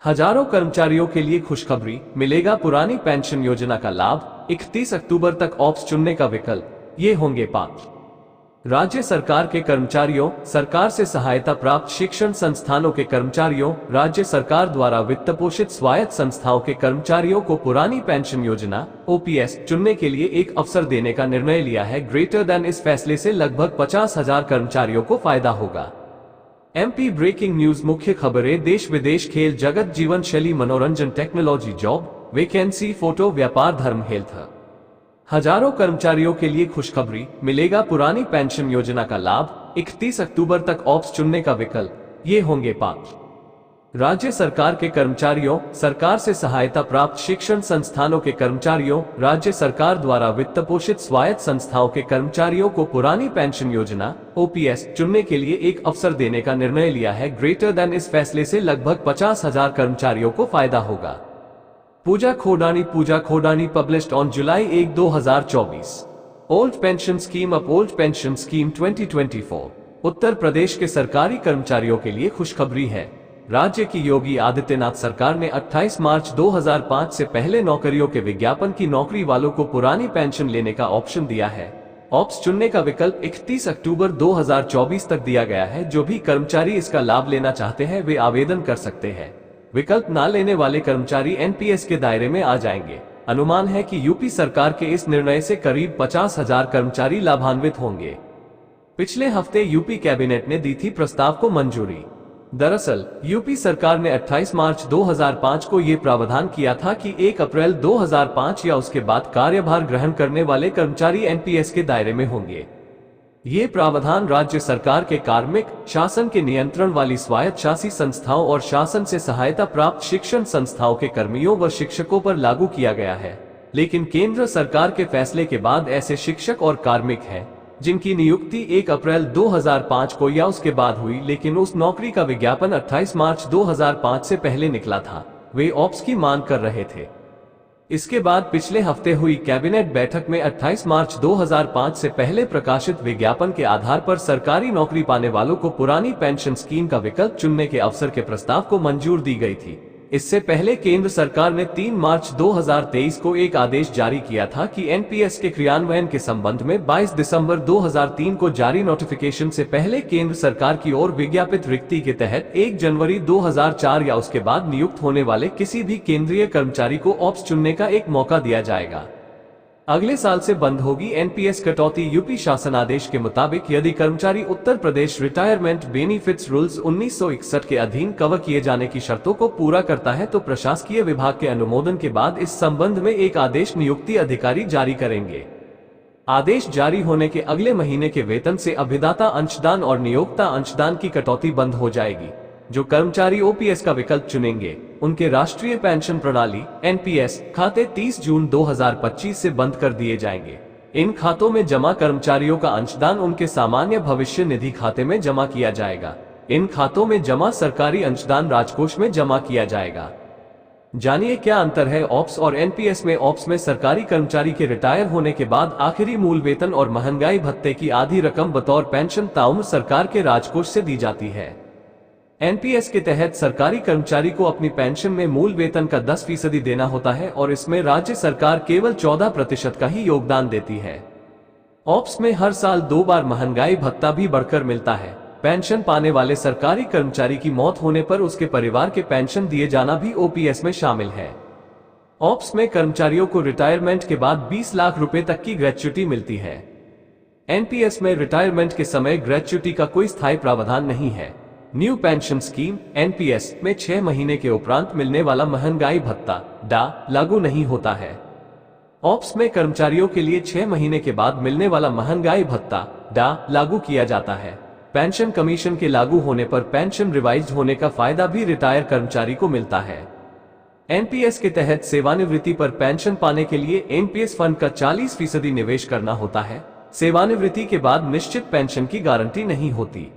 हजारों कर्मचारियों के लिए खुशखबरी, मिलेगा पुरानी पेंशन योजना का लाभ। 31 अक्टूबर तक ऑप्स चुनने का विकल्प, ये होंगे पात्र। राज्य सरकार के कर्मचारियों, सरकार से सहायता प्राप्त शिक्षण संस्थानों के कर्मचारियों, राज्य सरकार द्वारा वित्त पोषित स्वायत्त संस्थाओं के कर्मचारियों को पुरानी पेंशन योजना ओपीएस चुनने के लिए एक अवसर देने का निर्णय लिया है। ग्रेटर देन इस फैसले से लगभग 50,000 कर्मचारियों को फायदा होगा। एमपी ब्रेकिंग न्यूज, मुख्य खबरें, देश विदेश, खेल जगत, जीवन शैली, मनोरंजन, टेक्नोलॉजी, जॉब वैकेंसी, फोटो, व्यापार, धर्म, हेल्थ। हजारों कर्मचारियों के लिए खुशखबरी, मिलेगा पुरानी पेंशन योजना का लाभ। 31 अक्टूबर तक ऑप्स चुनने का विकल्प, ये होंगे पात्र। राज्य सरकार के कर्मचारियों, सरकार से सहायता प्राप्त शिक्षण संस्थानों के कर्मचारियों, राज्य सरकार द्वारा वित्त पोषित स्वायत्त संस्थाओं के कर्मचारियों को पुरानी पेंशन योजना ओपीएस चुनने के लिए एक अवसर देने का निर्णय लिया है। ग्रेटर देन इस फैसले से लगभग 50,000 कर्मचारियों को फायदा होगा। Puja Khodani published on July 1, 2024। Old pension scheme up old pension scheme 2024। Uttar Pradesh के सरकारी कर्मचारियों के लिए खुशखबरी है। राज्य की योगी आदित्यनाथ सरकार ने 28 मार्च 2005 से पहले नौकरियों के विज्ञापन की नौकरी वालों को पुरानी पेंशन लेने का ऑप्शन दिया है। ऑप्स चुनने का विकल्प 31 अक्टूबर 2024 तक दिया गया है। जो भी कर्मचारी इसका लाभ लेना चाहते हैं वे आवेदन कर सकते हैं। विकल्प ना लेने वाले कर्मचारी एनपीएस के दायरे में आ जाएंगे। अनुमान है कि यूपी सरकार के इस निर्णय से करीब 50,000 कर्मचारी लाभान्वित होंगे। पिछले हफ्ते यूपी कैबिनेट ने दी थी प्रस्ताव को मंजूरी। दरअसल यूपी सरकार ने 28 मार्च 2005 को ये प्रावधान किया था कि 1 अप्रैल 2005 या उसके बाद कार्यभार ग्रहण करने वाले कर्मचारी एनपीएस के दायरे में होंगे। ये प्रावधान राज्य सरकार के कार्मिक शासन के नियंत्रण वाली स्वायत्त शासी संस्थाओं और शासन से सहायता प्राप्त शिक्षण संस्थाओं के कर्मियों व शिक्षकों पर लागू किया गया है। लेकिन केंद्र सरकार के फैसले के बाद ऐसे शिक्षक और कार्मिक हैं जिनकी नियुक्ति 1 अप्रैल 2005 को या उसके बाद हुई, लेकिन उस नौकरी का विज्ञापन 28 मार्च 2005 से पहले निकला था, वे ऑप्स की मांग कर रहे थे। इसके बाद पिछले हफ्ते हुई कैबिनेट बैठक में 28 मार्च 2005 से पहले प्रकाशित विज्ञापन के आधार पर सरकारी नौकरी पाने वालों को पुरानी पेंशन स्कीम का विकल्प चुनने के अवसर के प्रस्ताव को मंजूर दी गई थी। इससे पहले केंद्र सरकार ने 3 मार्च 2023 को एक आदेश जारी किया था कि एनपीएस के क्रियान्वयन के संबंध में 22 दिसंबर 2003 को जारी नोटिफिकेशन से पहले केंद्र सरकार की ओर विज्ञापित रिक्ति के तहत 1 जनवरी 2004 या उसके बाद नियुक्त होने वाले किसी भी केंद्रीय कर्मचारी को ऑप्स चुनने का एक मौका दिया जाएगा। अगले साल से बंद होगी एनपीएस कटौती। यूपी शासन आदेश के मुताबिक यदि कर्मचारी Uttar Pradesh retirement benefits rules 1961 के अधीन कवर किए जाने की शर्तों को पूरा करता है तो प्रशासकीय विभाग के अनुमोदन के बाद इस संबंध में एक आदेश नियुक्ति अधिकारी जारी करेंगे। आदेश जारी होने के अगले महीने के वेतन से अभिदाता अंशदान और नियोक्ता अंशदान की कटौती बंद हो जाएगी। जो कर्मचारी ओपीएस का विकल्प चुनेंगे उनके राष्ट्रीय पेंशन प्रणाली एनपीएस खाते 30 जून 2025 से बंद कर दिए जाएंगे। इन खातों में जमा कर्मचारियों का अंशदान उनके सामान्य भविष्य निधि खाते में जमा किया जाएगा। इन खातों में जमा सरकारी अंशदान राजकोष में जमा किया जाएगा। जानिए क्या अंतर है ऑप्स और एनपीएस में। ऑप्स में सरकारी कर्मचारी के रिटायर होने के बाद आखिरी मूल वेतन और महंगाई भत्ते की आधी रकम बतौर पेंशन ताउम्र सरकार के राजकोष से दी जाती है। एनपीएस के तहत सरकारी कर्मचारी को अपनी पेंशन में मूल वेतन का 10% देना होता है और इसमें राज्य सरकार केवल 14% का ही योगदान देती है। ऑप्स में हर साल 2 बार महंगाई भत्ता भी बढ़कर मिलता है। पेंशन पाने वाले सरकारी कर्मचारी की मौत होने पर उसके परिवार के पेंशन दिए जाना भी ओपीएस में शामिल है। ऑप्स में कर्मचारियों को रिटायरमेंट के बाद 20 लाख रुपए तक की ग्रेच्युटी मिलती है। एनपीएस में रिटायरमेंट के समय ग्रेच्युटी का कोई स्थायी प्रावधान नहीं है। न्यू पेंशन स्कीम एनपीएस में 6 महीने के उपरांत मिलने वाला महंगाई भत्ता डा लागू नहीं होता है। ऑप्स में कर्मचारियों के लिए 6 महीने के बाद मिलने वाला महंगाई भत्ता डा लागू किया जाता है। पेंशन कमीशन के लागू होने पर पेंशन रिवाइज होने का फायदा भी रिटायर कर्मचारी को मिलता है। एनपीएस के तहत सेवानिवृत्ति पर पेंशन पाने के लिए एनपीएस फंड का 40% निवेश करना होता है। सेवानिवृत्ति के बाद निश्चित पेंशन की गारंटी नहीं होती।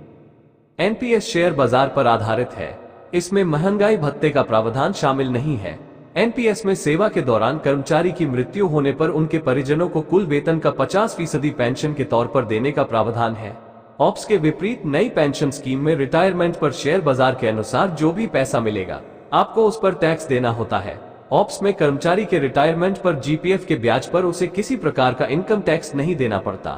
एनपीएस शेयर बाजार पर आधारित है। इसमें महंगाई भत्ते का प्रावधान शामिल नहीं है। एनपीएस में सेवा के दौरान कर्मचारी की मृत्यु होने पर उनके परिजनों को कुल वेतन का 50% पेंशन के तौर पर देने का प्रावधान है। ऑप्स के विपरीत नई पेंशन स्कीम में रिटायरमेंट पर शेयर बाजार के अनुसार जो भी पैसा मिलेगा आपको उस पर टैक्स देना होता है। ऑप्स में कर्मचारी के रिटायरमेंट पर जीपीएफ के ब्याज पर उसे किसी प्रकार का इनकम टैक्स नहीं देना पड़ता।